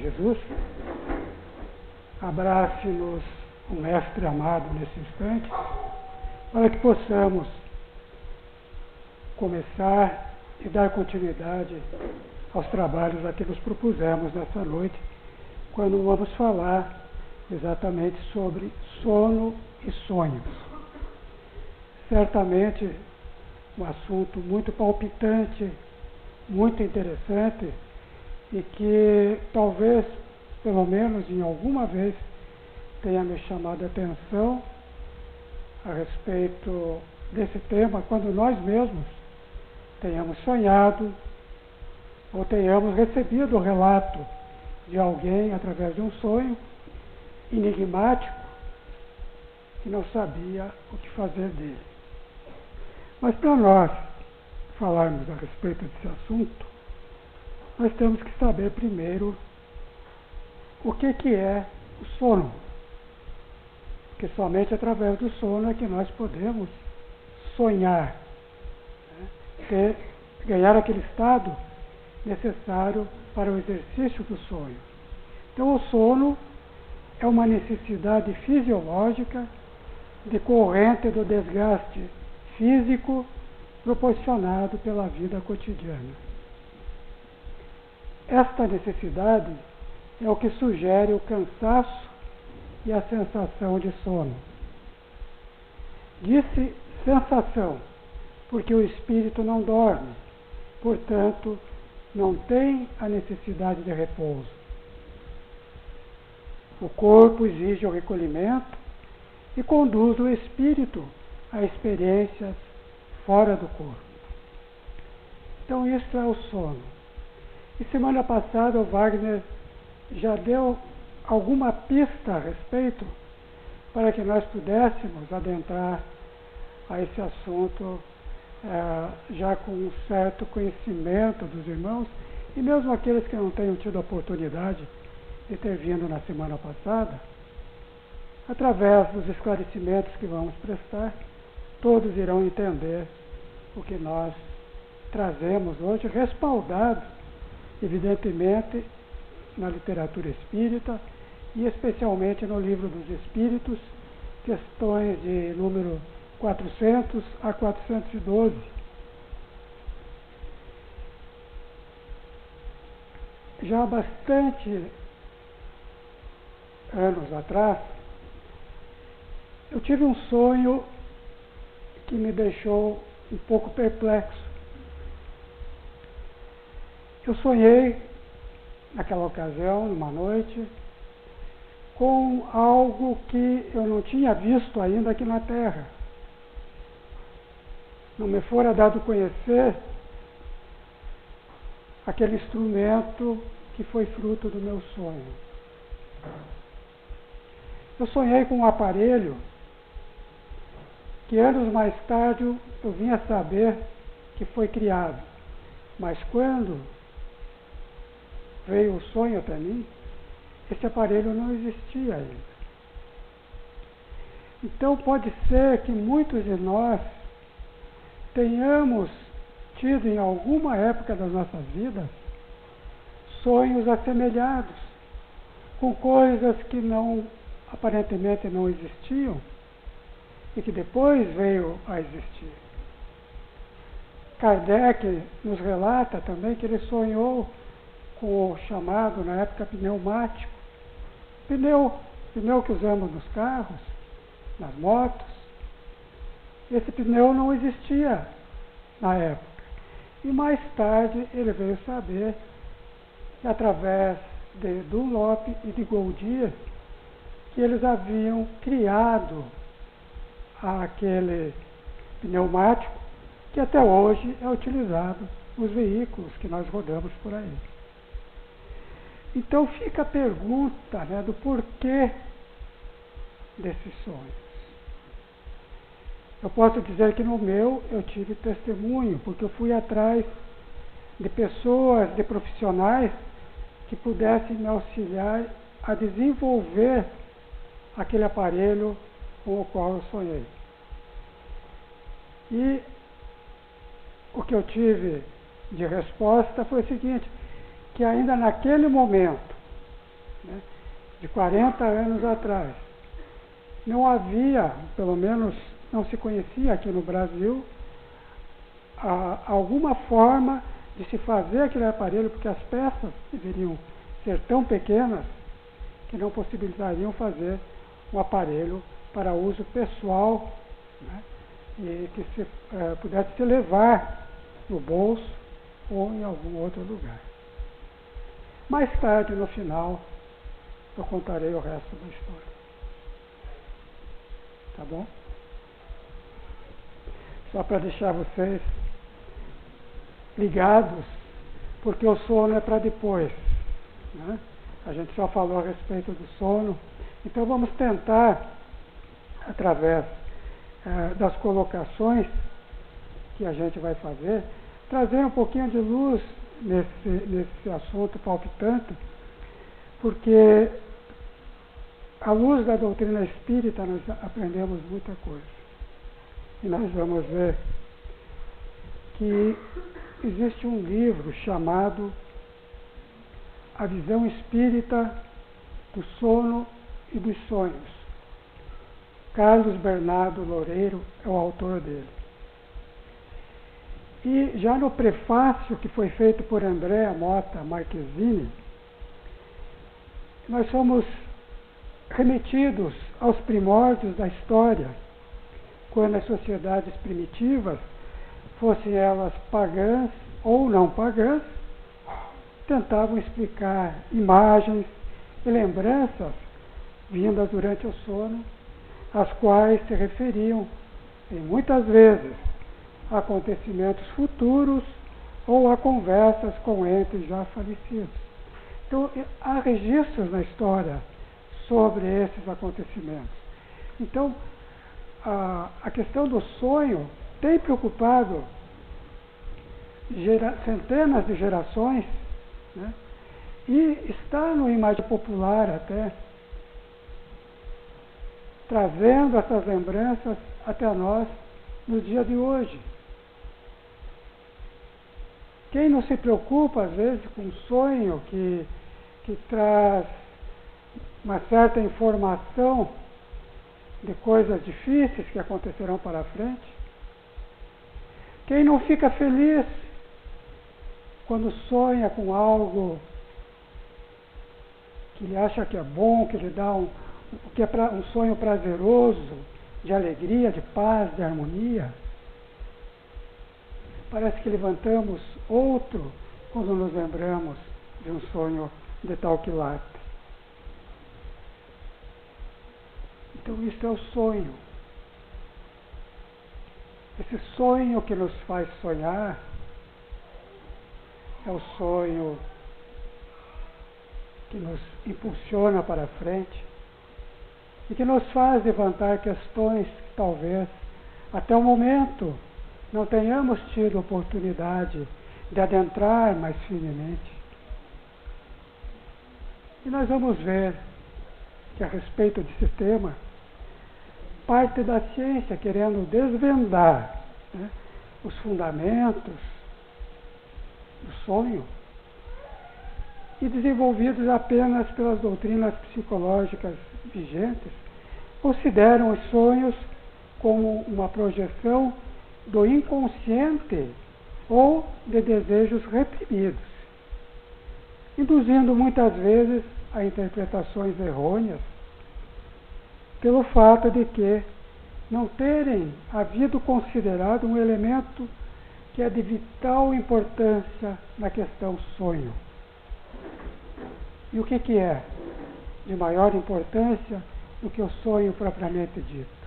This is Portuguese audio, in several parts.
de Jesus, abrace-nos o Mestre amado nesse instante, para que possamos começar e dar continuidade aos trabalhos a que nos propusemos nessa noite, quando vamos falar exatamente sobre sono e sonhos. Certamente um assunto muito palpitante, muito interessante e que talvez, pelo menos em alguma vez, tenha me chamado a atenção a respeito desse tema, quando nós mesmos tenhamos sonhado ou tenhamos recebido o relato de alguém através de um sonho enigmático que não sabia o que fazer dele. Mas para nós falarmos a respeito desse assunto, nós temos que saber primeiro o que é o sono. Porque somente através do sono é que nós podemos sonhar, né? Ganhar aquele estado necessário para o exercício do sonho. Então o sono é uma necessidade fisiológica decorrente do desgaste físico proporcionado pela vida cotidiana. Esta necessidade é o que sugere o cansaço e a sensação de sono. Disse sensação, porque o espírito não dorme, portanto, não tem a necessidade de repouso. O corpo exige o recolhimento e conduz o espírito a experiências fora do corpo. Então, isso é o sono. E semana passada o Wagner já deu alguma pista a respeito para que nós pudéssemos adentrar a esse assunto já com um certo conhecimento dos irmãos, e mesmo aqueles que não tenham tido a oportunidade de ter vindo na semana passada, através dos esclarecimentos que vamos prestar, todos irão entender o que nós trazemos hoje, respaldado, evidentemente, na literatura espírita, e especialmente no Livro dos Espíritos, questões de número 400 a 412. Já há bastante anos atrás, eu tive um sonho que me deixou um pouco perplexo. Eu sonhei, naquela ocasião, numa noite, com algo que eu não tinha visto ainda aqui na Terra. Não me fora dado conhecer aquele instrumento que foi fruto do meu sonho. Eu sonhei com um aparelho que anos mais tarde eu vim a saber que foi criado. Mas quando veio o sonho até mim, esse aparelho não existia ainda. Então pode ser que muitos de nós tenhamos tido em alguma época das nossas vidas sonhos assemelhados com coisas que aparentemente não existiam e que depois veio a existir. Kardec nos relata também que ele sonhou com o chamado, na época, pneumático. Pneu que usamos nos carros, nas motos. Esse pneu não existia na época. E mais tarde ele veio saber que, através de Dunlop e de Goodyear, que eles haviam criado aquele pneumático que até hoje é utilizado nos veículos que nós rodamos por aí. Então fica a pergunta, né, do porquê desses sonhos. Eu posso dizer que no meu eu tive testemunho, porque eu fui atrás de pessoas, de profissionais que pudessem me auxiliar a desenvolver aquele aparelho com o qual eu sonhei. E o que eu tive de resposta foi o seguinte, que ainda naquele momento né, de 40 anos atrás. Não havia, pelo menos não se conhecia aqui no Brasil, alguma forma de se fazer aquele aparelho, porque as peças deveriam ser tão pequenas que não possibilitariam fazer um aparelho para uso pessoal, né, e que pudesse se levar no bolso ou em algum outro lugar. Mais tarde, no final, eu contarei o resto da história. Tá bom? Só para deixar vocês ligados, porque o sono é para depois, né? A gente só falou a respeito do sono, então vamos tentar, através das colocações que a gente vai fazer, trazer um pouquinho de luz nesse assunto palpitante, porque à luz da doutrina espírita nós aprendemos muita coisa. E nós vamos ver que existe um livro chamado A Visão Espírita do Sono e dos Sonhos. Carlos Bernardo Loureiro é o autor dele. E já no prefácio que foi feito por Andréa Mota Marquezine, nós somos remetidos aos primórdios da história, quando as sociedades primitivas, fossem elas pagãs ou não pagãs, tentavam explicar imagens e lembranças vindas durante o sono, as quais se referiam, e muitas vezes, a acontecimentos futuros ou a conversas com entes já falecidos. Então, há registros na história sobre esses acontecimentos. Então, a questão do sonho tem preocupado centenas de gerações, né? E está no imaginário popular até, trazendo essas lembranças até nós no dia de hoje. Quem não se preocupa, às vezes, com um sonho que traz uma certa informação de coisas difíceis que acontecerão para frente? Quem não fica feliz quando sonha com algo que ele acha que é bom, que lhe dá que é um sonho prazeroso, de alegria, de paz, de harmonia? Parece que levantamos outro quando nos lembramos de um sonho de tal quilate. Então isso é o sonho. Esse sonho que nos faz sonhar é o sonho que nos impulsiona para frente e que nos faz levantar questões que talvez até o momento não tenhamos tido oportunidade de adentrar mais firmemente. E nós vamos ver que a respeito desse tema, parte da ciência querendo desvendar, né, os fundamentos do sonho, e desenvolvidos apenas pelas doutrinas psicológicas vigentes, consideram os sonhos como uma projeção do inconsciente ou de desejos reprimidos, induzindo muitas vezes a interpretações errôneas, pelo fato de que não terem havido considerado um elemento que é de vital importância na questão sonho. E o que é de maior importância do que o sonho propriamente dito?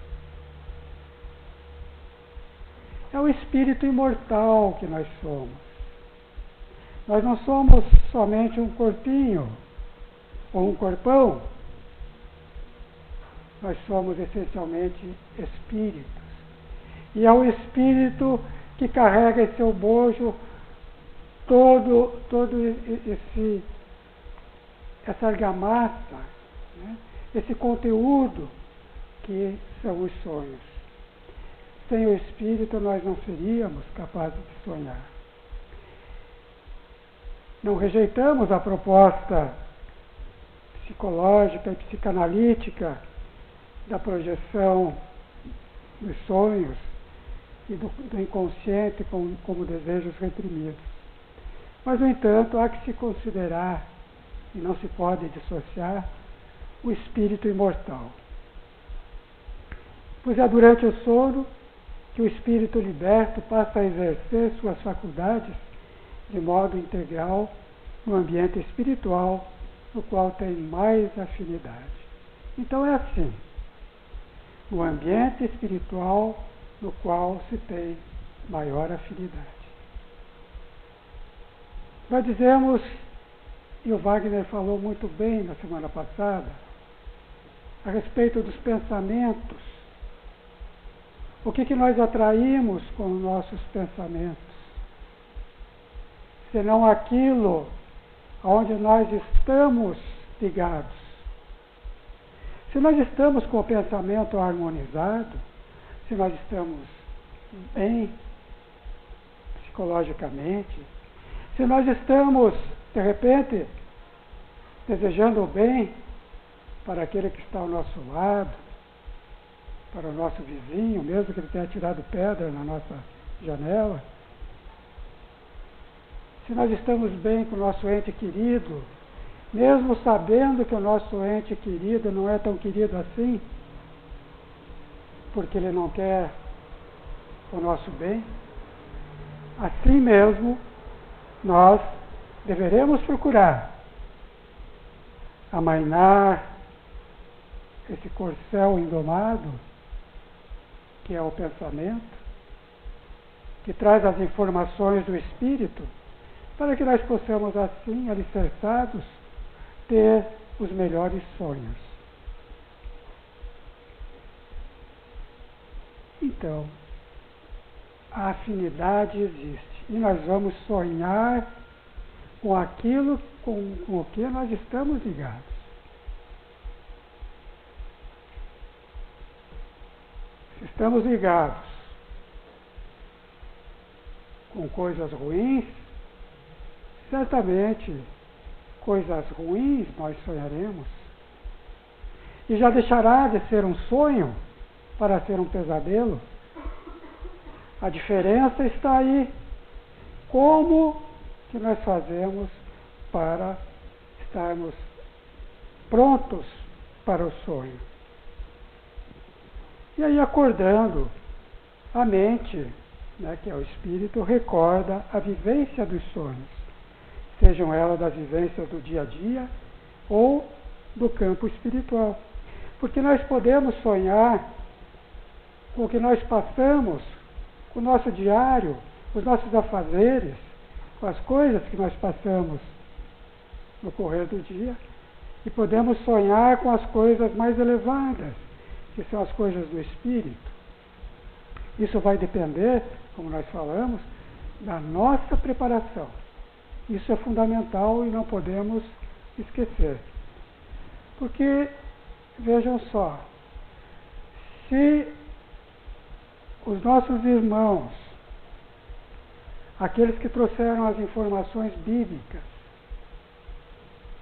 É o espírito imortal que nós somos. Nós não somos somente um corpinho ou um corpão. Nós somos essencialmente espíritos. E é o espírito que carrega em seu bojo todo essa argamassa, né? Esse conteúdo que são os sonhos. Sem o espírito nós não seríamos capazes de sonhar. Não rejeitamos a proposta psicológica e psicanalítica da projeção dos sonhos e do inconsciente como desejos reprimidos. Mas, no entanto, há que se considerar, e não se pode dissociar, o espírito imortal. Pois é durante o sono que o espírito liberto passa a exercer suas faculdades de modo integral no ambiente espiritual no qual tem mais afinidade. Então é assim, no ambiente espiritual no qual se tem maior afinidade. Nós dizemos, e o Wagner falou muito bem na semana passada, a respeito dos pensamentos. O que nós atraímos com os nossos pensamentos? Senão aquilo onde nós estamos ligados. Se nós estamos com o pensamento harmonizado, se nós estamos bem psicologicamente, se nós estamos, de repente, desejando o bem para aquele que está ao nosso lado, para o nosso vizinho, mesmo que ele tenha tirado pedra na nossa janela, se nós estamos bem com o nosso ente querido, mesmo sabendo que o nosso ente querido não é tão querido assim, porque ele não quer o nosso bem, assim mesmo nós deveremos procurar amainar esse corcel indomado, que é o pensamento, que traz as informações do espírito, para que nós possamos assim, alicerçados, ter os melhores sonhos. Então, a afinidade existe e nós vamos sonhar com aquilo com o que nós estamos ligados. Se estamos ligados com coisas ruins, certamente coisas ruins nós sonharemos. E já deixará de ser um sonho para ser um pesadelo. A diferença está aí. Como que nós fazemos para estarmos prontos para o sonho? E aí, acordando, a mente, né, que é o espírito, recorda a vivência dos sonhos, sejam elas das vivências do dia a dia ou do campo espiritual. Porque nós podemos sonhar com o que nós passamos, com o nosso diário, os nossos afazeres, com as coisas que nós passamos no correr do dia, e podemos sonhar com as coisas mais elevadas, que são as coisas do espírito. Isso vai depender, como nós falamos, da nossa preparação. Isso é fundamental e não podemos esquecer. Porque, vejam só, se os nossos irmãos, aqueles que trouxeram as informações bíblicas,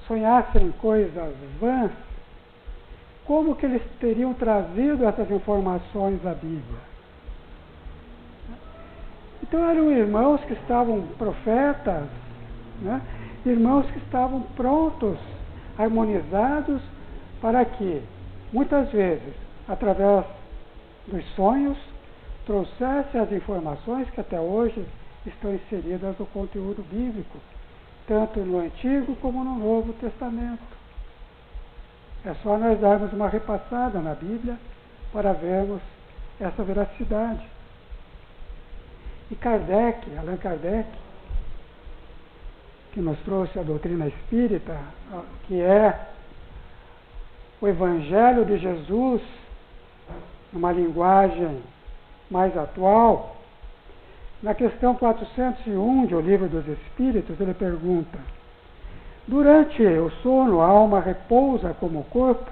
sonhassem coisas vãs, como que eles teriam trazido essas informações à Bíblia? Então eram irmãos que estavam profetas, né? Irmãos que estavam prontos, harmonizados, para que, muitas vezes, através dos sonhos, trouxesse as informações que até hoje estão inseridas no conteúdo bíblico, tanto no Antigo como no Novo Testamento. É só nós darmos uma repassada na Bíblia para vermos essa veracidade. E Kardec, Allan Kardec, que nos trouxe a doutrina espírita, que é o Evangelho de Jesus, numa linguagem mais atual, na questão 401 de O Livro dos Espíritos, ele pergunta: durante o sono, a alma repousa como o corpo?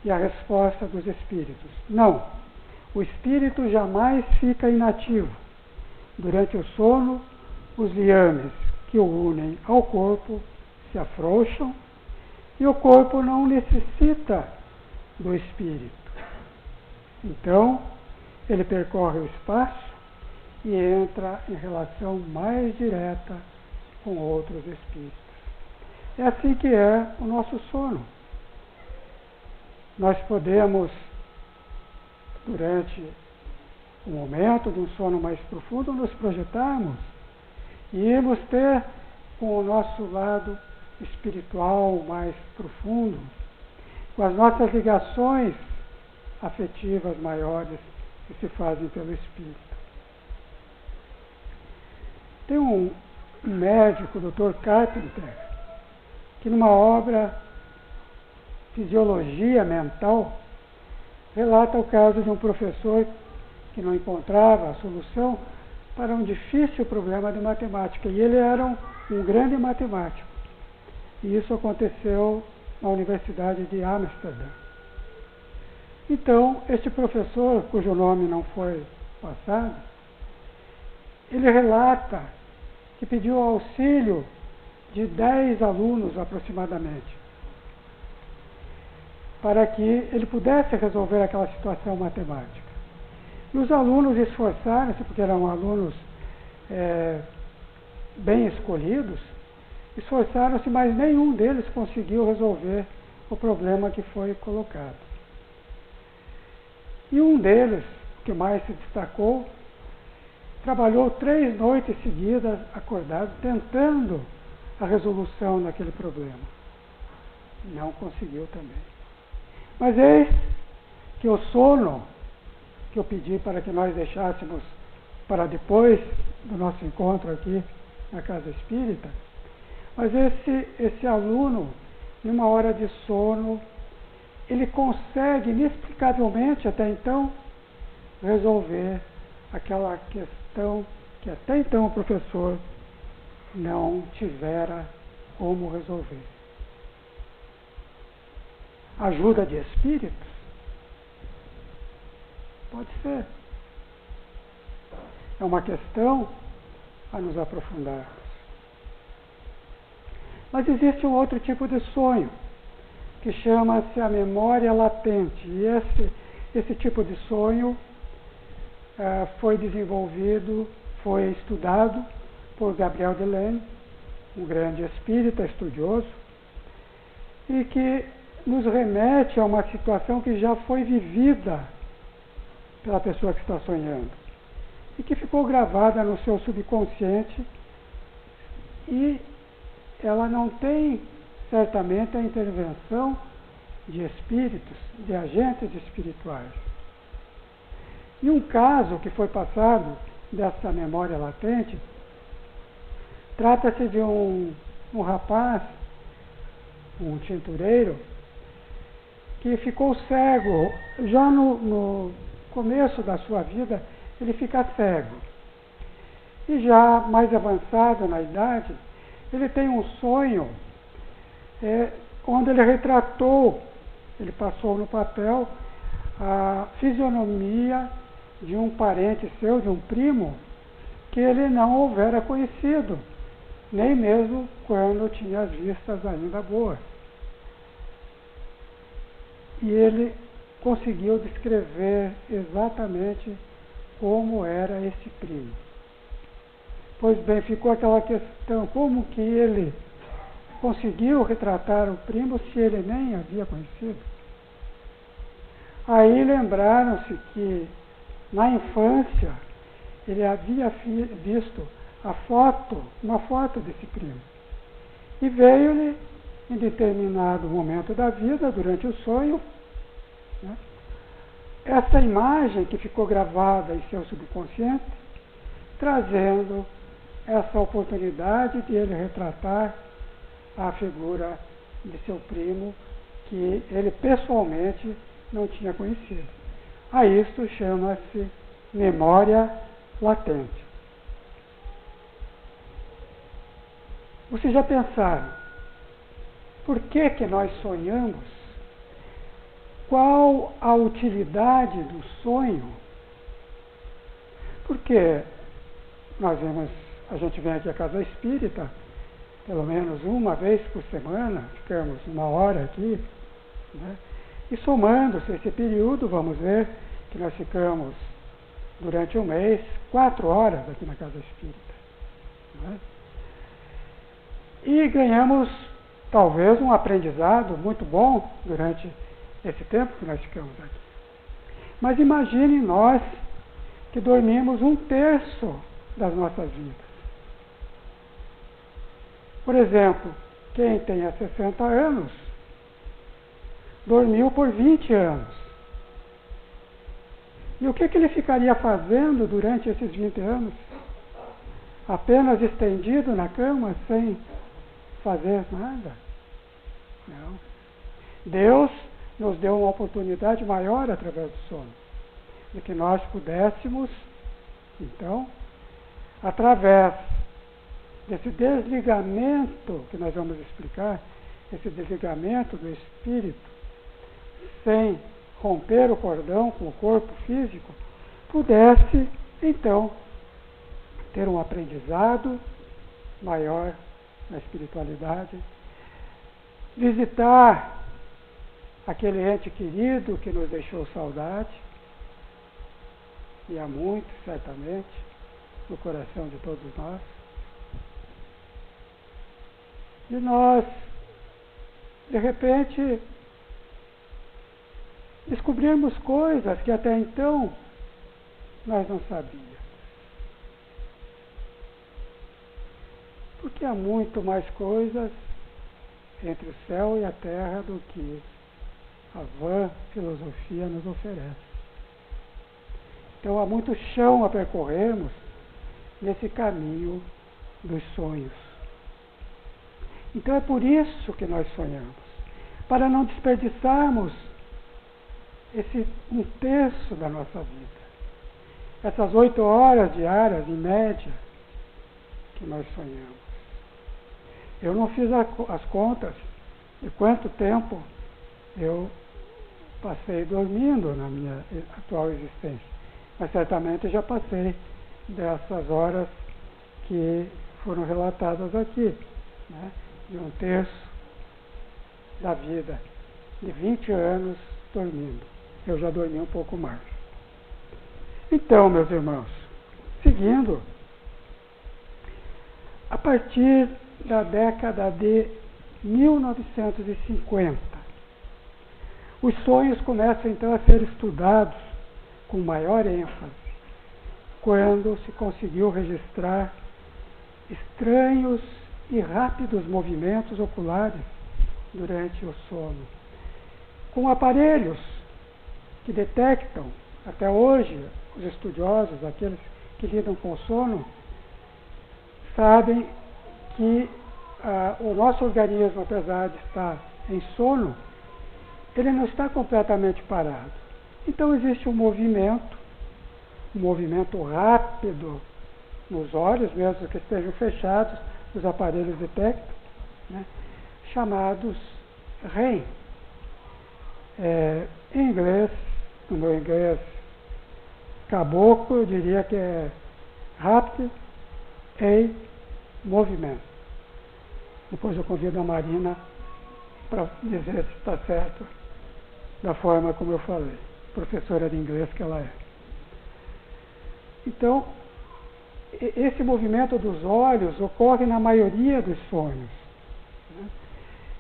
E a resposta dos espíritos: não, o espírito jamais fica inativo. Durante o sono, os liames que o unem ao corpo se afrouxam E o corpo não necessita do espírito. Então, ele percorre o espaço e entra em relação mais direta com outros espíritos. É assim que é o nosso sono. Nós podemos, durante um momento de um sono mais profundo, nos projetarmos e irmos ter com o nosso lado espiritual mais profundo, com as nossas ligações afetivas maiores que se fazem pelo espírito. Tem um médico, o Dr. Carpenter, que numa obra Fisiologia Mental, relata o caso de um professor que não encontrava a solução para um difícil problema de matemática. E ele era um grande matemático. E isso aconteceu na Universidade de Amsterdã. Então, este professor, cujo nome não foi passado, ele relata que pediu auxílio de 10 alunos aproximadamente, para que ele pudesse resolver aquela situação matemática. E os alunos esforçaram-se, porque eram alunos bem escolhidos, esforçaram-se, mas nenhum deles conseguiu resolver o problema que foi colocado. E um deles, que mais se destacou, trabalhou 3 noites seguidas acordado, tentando a resolução daquele problema. Não conseguiu também. Mas eis que o sono, que eu pedi para que nós deixássemos para depois do nosso encontro aqui na Casa Espírita, mas esse aluno, em uma hora de sono, ele consegue, inexplicavelmente até então, resolver aquela questão que até então o professor não tivera como resolver. Ajuda de espíritos? Pode ser. É uma questão a nos aprofundarmos. Mas existe um outro tipo de sonho, que chama-se a memória latente. E esse tipo de sonho foi desenvolvido, foi estudado por Gabriel Deleuze, um grande espírita estudioso, e que nos remete a uma situação que já foi vivida pela pessoa que está sonhando e que ficou gravada no seu subconsciente, e ela não tem certamente a intervenção de espíritos, de agentes espirituais. E um caso que foi passado dessa memória latente, trata-se de um rapaz, um tintureiro, que ficou cego. Já no começo da sua vida, ele fica cego. E já mais avançado na idade, ele tem um sonho onde ele retratou, ele passou no papel a fisionomia de um parente seu, de um primo, que ele não houvera conhecido, nem mesmo quando tinha as vistas ainda boas. E ele conseguiu descrever exatamente como era esse primo. Pois bem, ficou aquela questão, como que ele conseguiu retratar o primo se ele nem havia conhecido? Aí lembraram-se que na infância ele havia visto uma foto desse primo. E veio-lhe, em determinado momento da vida, durante o sonho, né, essa imagem que ficou gravada em seu subconsciente, trazendo essa oportunidade de ele retratar a figura de seu primo, que ele pessoalmente não tinha conhecido. A isto chama-se memória latente. Vocês já pensaram, por que nós sonhamos? Qual a utilidade do sonho? Porque a gente vem aqui à Casa Espírita, pelo menos uma vez por semana, ficamos 1 hora aqui, né? E somando-se esse período, vamos ver que nós ficamos durante um mês 4 horas aqui na Casa Espírita, né? E ganhamos talvez um aprendizado muito bom durante esse tempo que nós ficamos aqui. Mas imagine nós que dormimos 1/3 das nossas vidas. Por exemplo, quem tenha 60 anos, dormiu por 20 anos. E o que ele ficaria fazendo durante esses 20 anos? Apenas estendido na cama, sem fazer nada? Não. Deus nos deu uma oportunidade maior através do sono, de que nós pudéssemos, então, através desse desligamento que nós vamos explicar, esse desligamento do espírito, sem romper o cordão com o corpo físico, pudesse, então, ter um aprendizado maior na espiritualidade, visitar aquele ente querido que nos deixou saudade, e há muito, certamente, no coração de todos nós. E nós, de repente, descobrimos coisas que até então nós não sabíamos. Porque há muito mais coisas entre o céu e a terra do que a vã filosofia nos oferece. Então há muito chão a percorrermos nesse caminho dos sonhos. Então é por isso que nós sonhamos, para não desperdiçarmos esse 1/3 da nossa vida. Essas 8 horas diárias, em média, que nós sonhamos. Eu não fiz as contas de quanto tempo eu passei dormindo na minha atual existência, mas certamente já passei dessas horas que foram relatadas aqui, né? De 1/3 da vida, de 20 anos dormindo. Eu já dormi um pouco mais. Então, meus irmãos, seguindo, a partir da década de 1950, os sonhos começam então a ser estudados com maior ênfase, quando se conseguiu registrar estranhos e rápidos movimentos oculares durante o sono, com aparelhos que detectam, até hoje, os estudiosos, aqueles que lidam com o sono, sabem que o nosso organismo, apesar de estar em sono, ele não está completamente parado. Então existe um movimento rápido nos olhos, mesmo que estejam fechados, os aparelhos detectam, né, chamados REM. Em inglês, no meu inglês caboclo, eu diria que é Rapid Eye Movement. Depois eu convido a Marina para dizer se está certo da forma como eu falei, professora de inglês que ela é. Então, esse movimento dos olhos ocorre na maioria dos sonhos, né?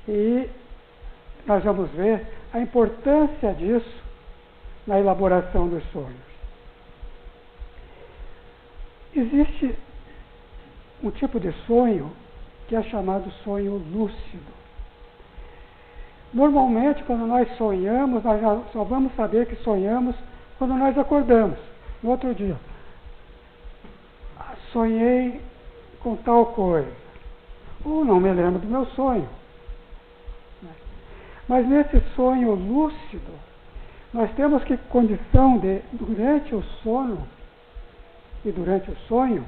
E nós vamos ver a importância disso na elaboração dos sonhos. Existe um tipo de sonho que é chamado sonho lúcido. Normalmente, quando nós sonhamos, nós só vamos saber que sonhamos quando nós acordamos, no outro dia. Sonhei com tal coisa, ou não me lembro do meu sonho. Mas nesse sonho lúcido, nós temos que condição de, durante o sono e durante o sonho,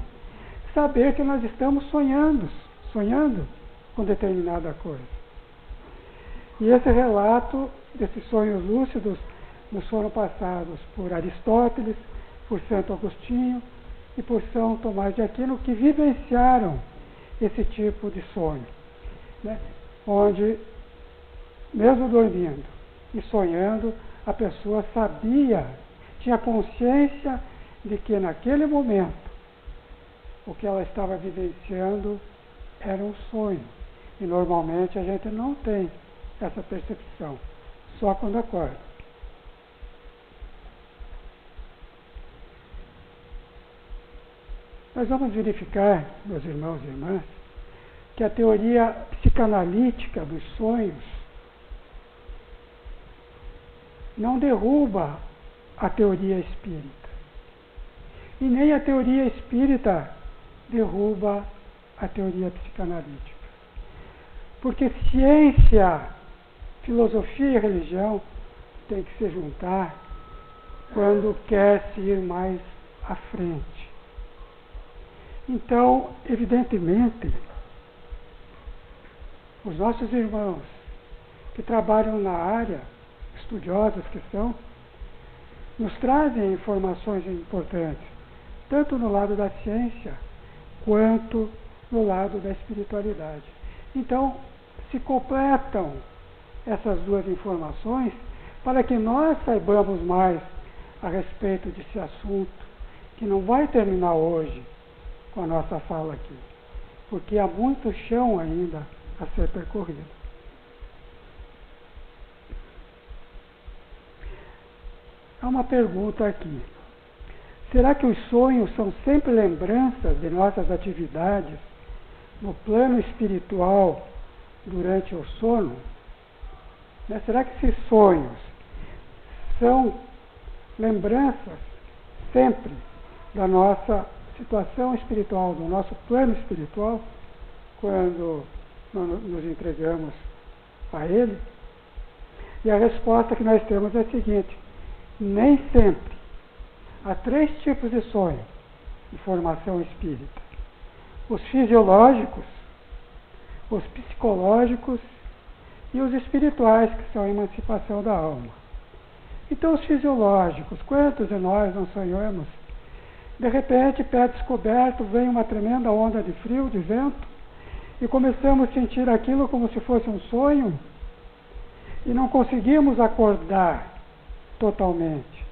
saber que nós estamos sonhando com determinada coisa. E esse relato desses sonhos lúcidos nos foram passados por Aristóteles, por Santo Agostinho e por São Tomás de Aquino, que vivenciaram esse tipo de sonho, né? Onde, mesmo dormindo e sonhando, a pessoa sabia, tinha consciência de que naquele momento o que ela estava vivenciando era um sonho. E normalmente a gente não tem essa percepção, só quando acorda. Nós vamos verificar, meus irmãos e irmãs, que a teoria psicanalítica dos sonhos não derruba a teoria espírita. E nem a teoria espírita derruba a teoria psicanalítica. Porque ciência, filosofia e religião têm que se juntar quando quer se ir mais à frente. Então, evidentemente, os nossos irmãos que trabalham na área, estudiosos que são, nos trazem informações importantes, tanto no lado da ciência, quanto no lado da espiritualidade. Então, se completam essas duas informações para que nós saibamos mais a respeito desse assunto, que não vai terminar hoje com a nossa fala aqui, porque há muito chão ainda a ser percorrido. Há uma pergunta aqui. Será que os sonhos são sempre lembranças de nossas atividades no plano espiritual durante o sono? Será que esses sonhos são lembranças sempre da nossa situação espiritual, do nosso plano espiritual, quando nos entregamos a Ele? E a resposta que nós temos é a seguinte: nem sempre. Há 3 tipos de sonho em formação espírita: os fisiológicos, os psicológicos e os espirituais, que são a emancipação da alma. Então, os fisiológicos, quantos de nós não sonhamos? De repente, pé descoberto, vem uma tremenda onda de frio, de vento, e começamos a sentir aquilo como se fosse um sonho, e não conseguimos acordar totalmente.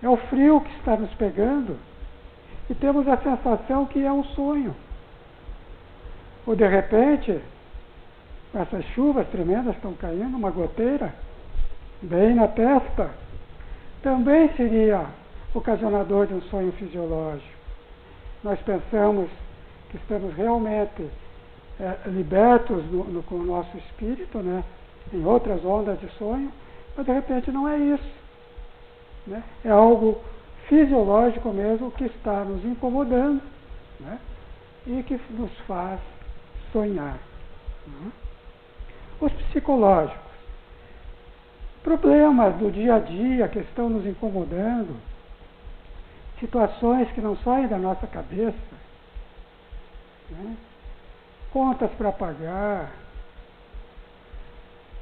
É o frio que está nos pegando, e temos a sensação que é um sonho. Ou de repente, essas chuvas tremendas estão caindo, uma goteira, bem na testa, também seria ocasionador de um sonho fisiológico. Nós pensamos que estamos realmente libertos com o nosso espírito, né, em outras ondas de sonho, mas de repente não é isso. Né? É algo fisiológico mesmo que está nos incomodando, né, e que nos faz sonhar. Né? Os psicológicos. Problemas do dia a dia que estão nos incomodando, situações que não saem da nossa cabeça, né? Contas para pagar,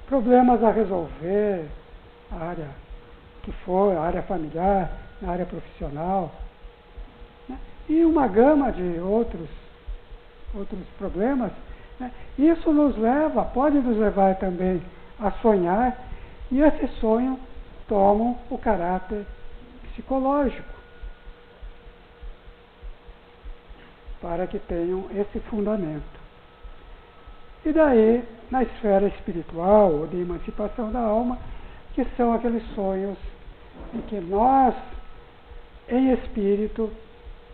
problemas a resolver, a área que for, a área familiar, a área profissional, né? E uma gama de outros problemas, né? Isso nos leva, pode nos levar também a sonhar, e esse sonho toma o caráter psicológico, para que tenham esse fundamento. E daí, na esfera espiritual, ou de emancipação da alma, que são aqueles sonhos em que nós, em espírito,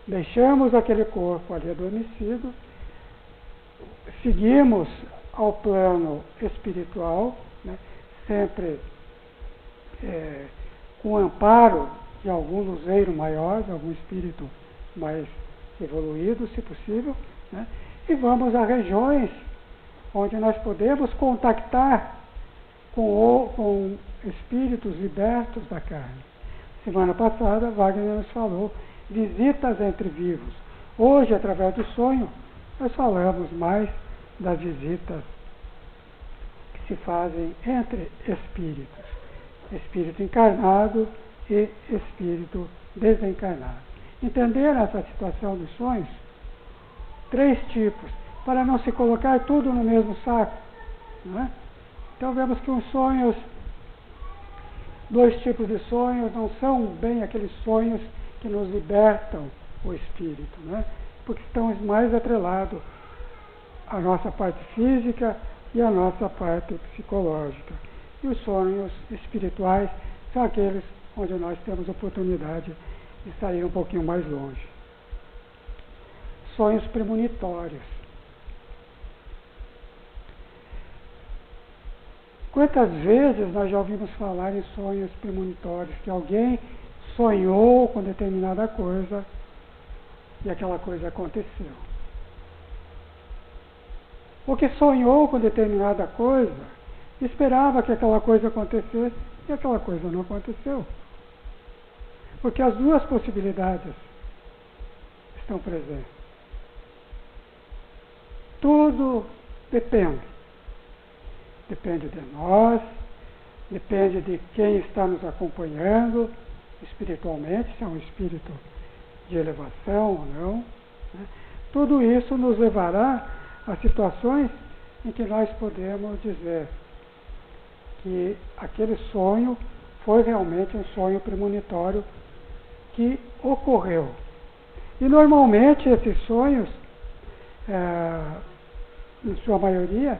deixamos aquele corpo ali adormecido, seguimos ao plano espiritual, né, sempre com o amparo de algum luzeiro maior, de algum espírito mais evoluído, se possível, né, e vamos a regiões onde nós podemos contactar com espíritos libertos da carne. Semana passada, Wagner nos falou visitas entre vivos. Hoje, através do sonho, nós falamos mais das visitas que se fazem entre espíritos. Espírito encarnado e espírito desencarnado. Entender essa situação dos sonhos 3 tipos, para não se colocar tudo no mesmo saco, não é? Então vemos que os sonhos, 2 tipos de sonhos, não são bem aqueles sonhos que nos libertam o espírito, né? Porque estão mais atrelados à nossa parte física e à nossa parte psicológica. E os sonhos espirituais são aqueles onde nós temos oportunidade de sair um pouquinho mais longe. Sonhos premonitórios. Quantas vezes nós já ouvimos falar em sonhos premonitórios, que alguém sonhou com determinada coisa e aquela coisa aconteceu. Ou que sonhou com determinada coisa, esperava que aquela coisa acontecesse e aquela coisa não aconteceu. Porque as 2 possibilidades estão presentes. Tudo depende. Depende de nós, depende de quem está nos acompanhando espiritualmente, se é um espírito de elevação ou não, né? Tudo isso nos levará a situações em que nós podemos dizer que aquele sonho foi realmente um sonho premonitório que ocorreu. E normalmente esses sonhos, em sua maioria,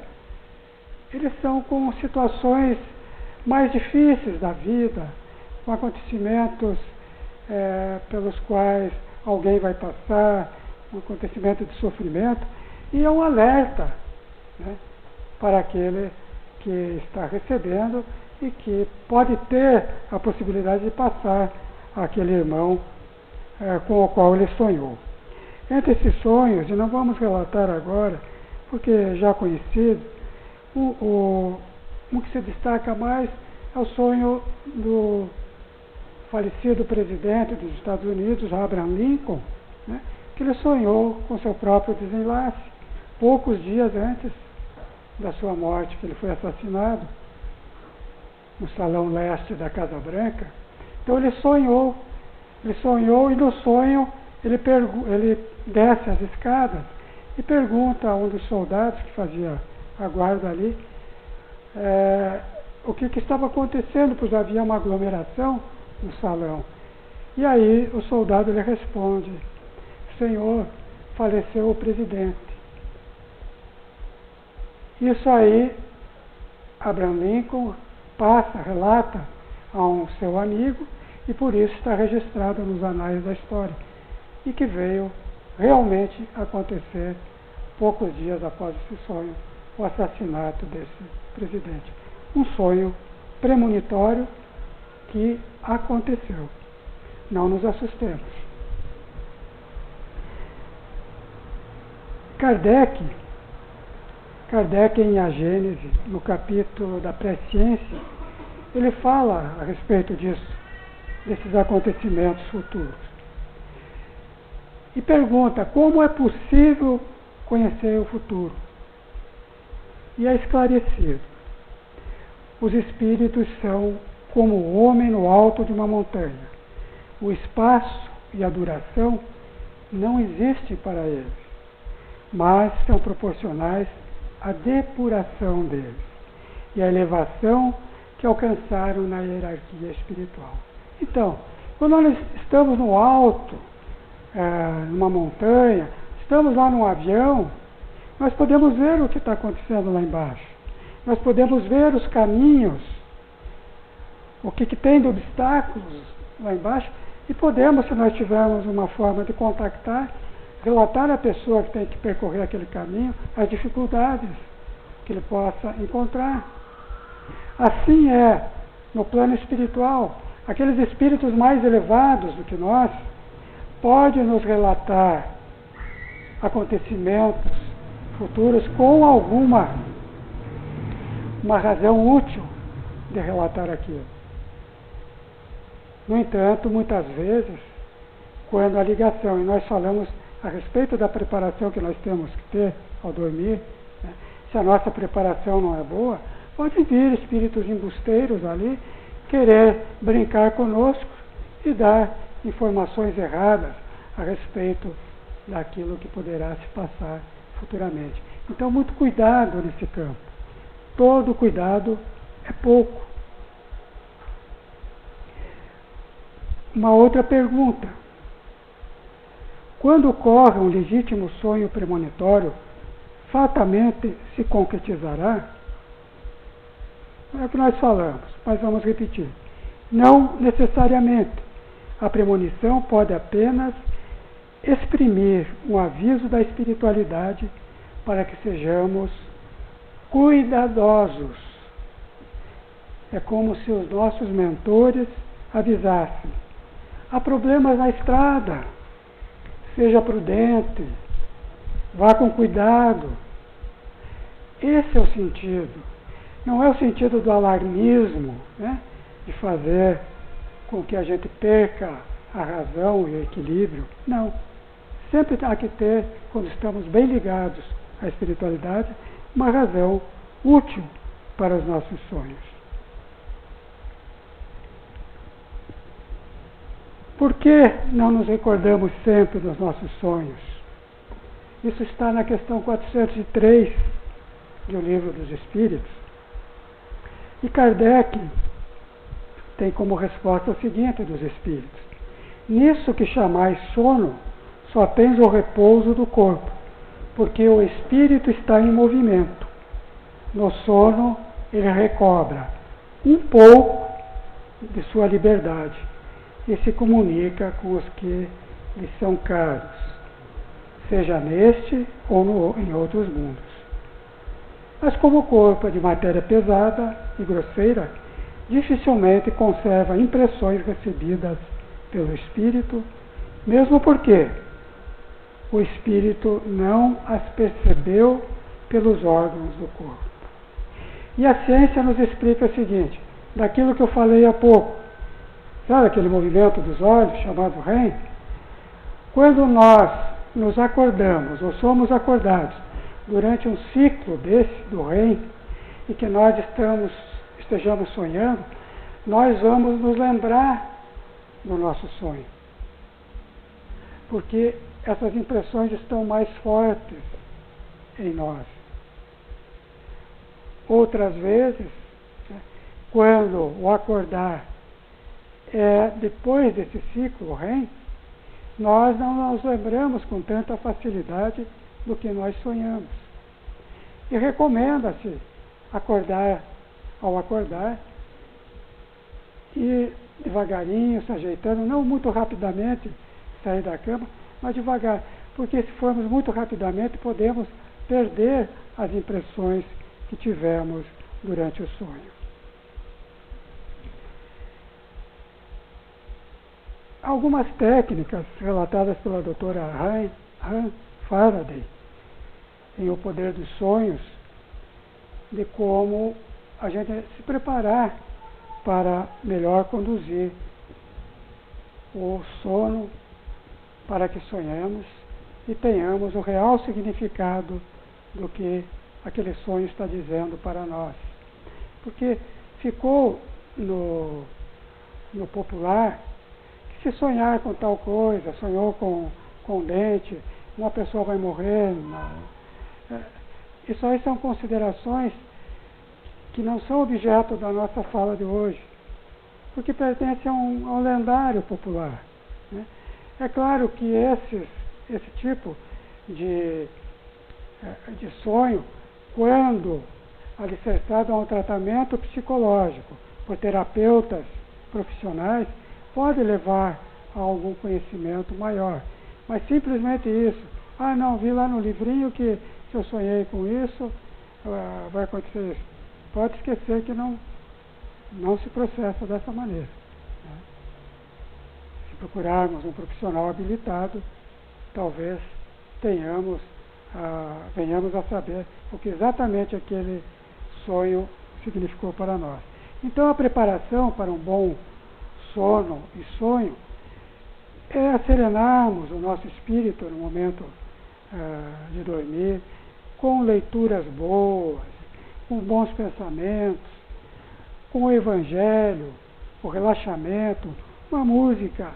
eles são com situações mais difíceis da vida, com acontecimentos pelos quais alguém vai passar, um acontecimento de sofrimento, e é um alerta, né, para aquele que está recebendo e que pode ter a possibilidade de passar àquele irmão com o qual ele sonhou. Entre esses sonhos, e não vamos relatar agora, porque já conhecido, um que se destaca mais é o sonho do falecido presidente dos Estados Unidos, Abraham Lincoln, né, que ele sonhou com seu próprio desenlace, poucos dias antes da sua morte, que ele foi assassinado no Salão Leste da Casa Branca. Então ele sonhou e no sonho ele desce as escadas e pergunta a um dos soldados que fazia a guarda ali o que estava acontecendo, pois havia uma aglomeração no salão. E aí o soldado lhe responde: Senhor, faleceu o presidente. Isso aí, Abraham Lincoln relata a um seu amigo, e por isso está registrado nos anais da história, e que veio realmente acontecer poucos dias após esse sonho, o assassinato desse presidente. Um sonho premonitório que aconteceu. Não nos assustemos. Kardec em A Gênese, no capítulo da presciência, ele fala a respeito disso, desses acontecimentos futuros. E pergunta como é possível conhecer o futuro. E é esclarecido. Os espíritos são como o homem no alto de uma montanha. O espaço e a duração não existem para eles, mas são proporcionais à depuração deles e à elevação que alcançaram na hierarquia espiritual. Então, quando nós estamos no alto, numa montanha, estamos lá num avião, nós podemos ver o que está acontecendo lá embaixo. Nós podemos ver os caminhos, o que tem de obstáculos lá embaixo, e podemos, se nós tivermos uma forma de contactar, relatar à pessoa que tem que percorrer aquele caminho as dificuldades que ele possa encontrar. Assim é no plano espiritual. Aqueles espíritos mais elevados do que nós podem nos relatar acontecimentos futuros com alguma razão útil de relatar aquilo. No entanto, muitas vezes, quando a ligação, e nós falamos a respeito da preparação que nós temos que ter ao dormir, né, se a nossa preparação não é boa, podem vir espíritos embusteiros ali, querer brincar conosco e dar informações erradas a respeito daquilo que poderá se passar futuramente. Então, muito cuidado nesse campo. Todo cuidado é pouco. Uma outra pergunta. Quando ocorre um legítimo sonho premonitório, fatalmente se concretizará? É o que nós falamos, mas vamos repetir. Não necessariamente. A premonição pode apenas exprimir um aviso da espiritualidade para que sejamos cuidadosos. É como se os nossos mentores avisassem: há problemas na estrada, seja prudente, vá com cuidado. Esse é o sentido. Não é o sentido do alarmismo, né? De fazer com que a gente perca a razão e o equilíbrio. Não. Sempre há que ter, quando estamos bem ligados à espiritualidade, uma razão útil para os nossos sonhos. Por que não nos recordamos sempre dos nossos sonhos? Isso está na questão 403 do Livro dos Espíritos. E Kardec tem como resposta o seguinte dos Espíritos: nisso que chamais sono, só tens o repouso do corpo, porque o espírito está em movimento. No sono, ele recobra um pouco de sua liberdade e se comunica com os que lhe são caros, seja neste ou em outros mundos. Mas como o corpo é de matéria pesada e grosseira, dificilmente conserva impressões recebidas pelo espírito, mesmo porque o espírito não as percebeu pelos órgãos do corpo. E a ciência nos explica o seguinte, daquilo que eu falei há pouco, sabe aquele movimento dos olhos, chamado REM? Quando nós nos acordamos, ou somos acordados, durante um ciclo desse, do REM, e que nós estejamos sonhando, nós vamos nos lembrar do nosso sonho. Porque essas impressões estão mais fortes em nós. Outras vezes, quando o acordar é depois desse ciclo REM, nós não nos lembramos com tanta facilidade do que nós sonhamos. E recomenda-se acordar, ao acordar, e devagarinho, se ajeitando, não muito rapidamente sair da cama, mas devagar, porque se formos muito rapidamente, podemos perder as impressões que tivemos durante o sonho. Algumas técnicas relatadas pela doutora Han Faraday em O Poder dos Sonhos, de como a gente se preparar para melhor conduzir o sono, para que sonhemos e tenhamos o real significado do que aquele sonho está dizendo para nós. Porque ficou no popular que se sonhar com tal coisa, sonhou com um dente, uma pessoa vai morrer. Isso aí são considerações que não são objeto da nossa fala de hoje, porque pertence a um lendário popular, né? É claro que esse tipo de sonho, quando alicerçado a um tratamento psicológico por terapeutas profissionais, pode levar a algum conhecimento maior. Mas simplesmente isso, não, vi lá no livrinho que se eu sonhei com isso, vai acontecer isso. Pode esquecer que não se processa dessa maneira, né? Se procurarmos um profissional habilitado, talvez venhamos a saber o que exatamente aquele sonho significou para nós. Então a preparação para um bom sono e sonho é serenarmos o nosso espírito no momento de dormir, com leituras boas, com bons pensamentos, com o evangelho, o relaxamento, uma música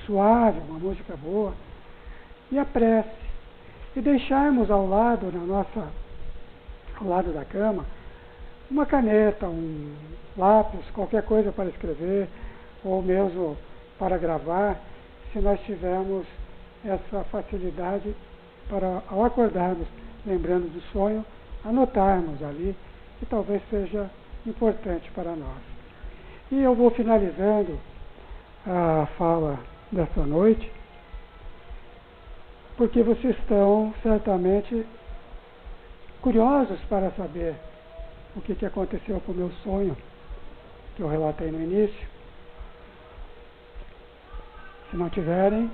suave, uma música boa, e a prece, e deixarmos ao lado da cama, uma caneta, um lápis, qualquer coisa para escrever, ou mesmo para gravar, se nós tivermos essa facilidade para, ao acordarmos, lembrando do sonho, anotarmos ali, que talvez seja importante para nós. E eu vou finalizando a fala dessa noite, porque vocês estão certamente curiosos para saber o que aconteceu com o meu sonho, que eu relatei no início. Se não tiverem,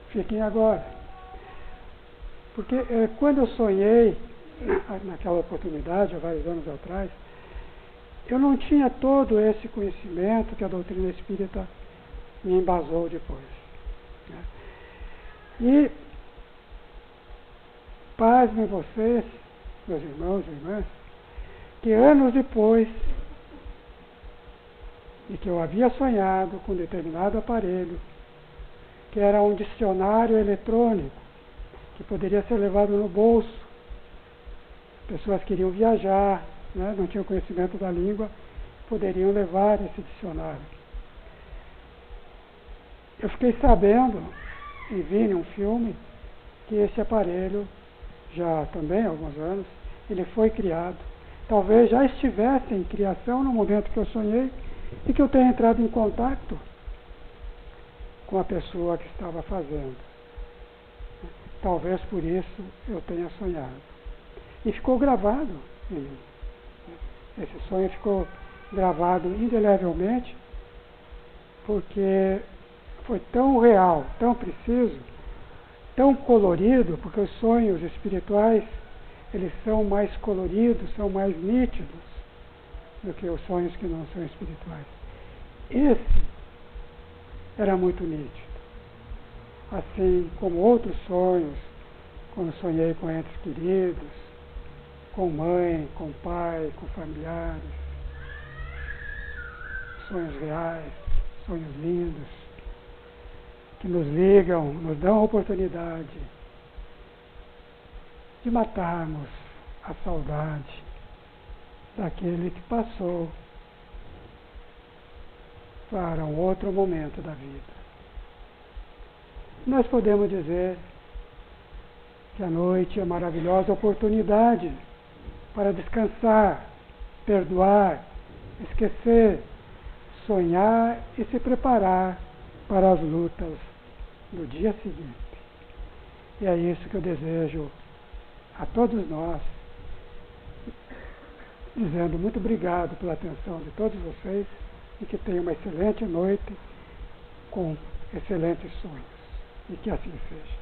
fiquem agora. Porque quando eu sonhei, naquela oportunidade, há vários anos atrás, eu não tinha todo esse conhecimento que a doutrina espírita me embasou depois. Né? E, pasmem vocês, meus irmãos e irmãs, que anos depois de que eu havia sonhado com um determinado aparelho, que era um dicionário eletrônico, que poderia ser levado no bolso, pessoas queriam viajar, né, não tinham conhecimento da língua, poderiam levar esse dicionário. Eu fiquei sabendo, e vi num filme, que esse aparelho, já também há alguns anos, ele foi criado. Talvez já estivesse em criação no momento que eu sonhei e que eu tenha entrado em contato com a pessoa que estava fazendo. Talvez por isso eu tenha sonhado. E ficou gravado em mim. Esse sonho ficou gravado indelevelmente, porque foi tão real, tão preciso, tão colorido, porque os sonhos espirituais, eles são mais coloridos, são mais nítidos do que os sonhos que não são espirituais. Esse era muito nítido. Assim como outros sonhos, quando sonhei com entes queridos, com mãe, com pai, com familiares, sonhos reais, sonhos lindos, que nos ligam, nos dão a oportunidade de matarmos a saudade daquele que passou para um outro momento da vida. Nós podemos dizer que a noite é maravilhosa oportunidade para descansar, perdoar, esquecer, sonhar e se preparar para as lutas do dia seguinte. E é isso que eu desejo a todos nós, dizendo muito obrigado pela atenção de todos vocês e que tenham uma excelente noite com excelentes sonhos. E que assim seja.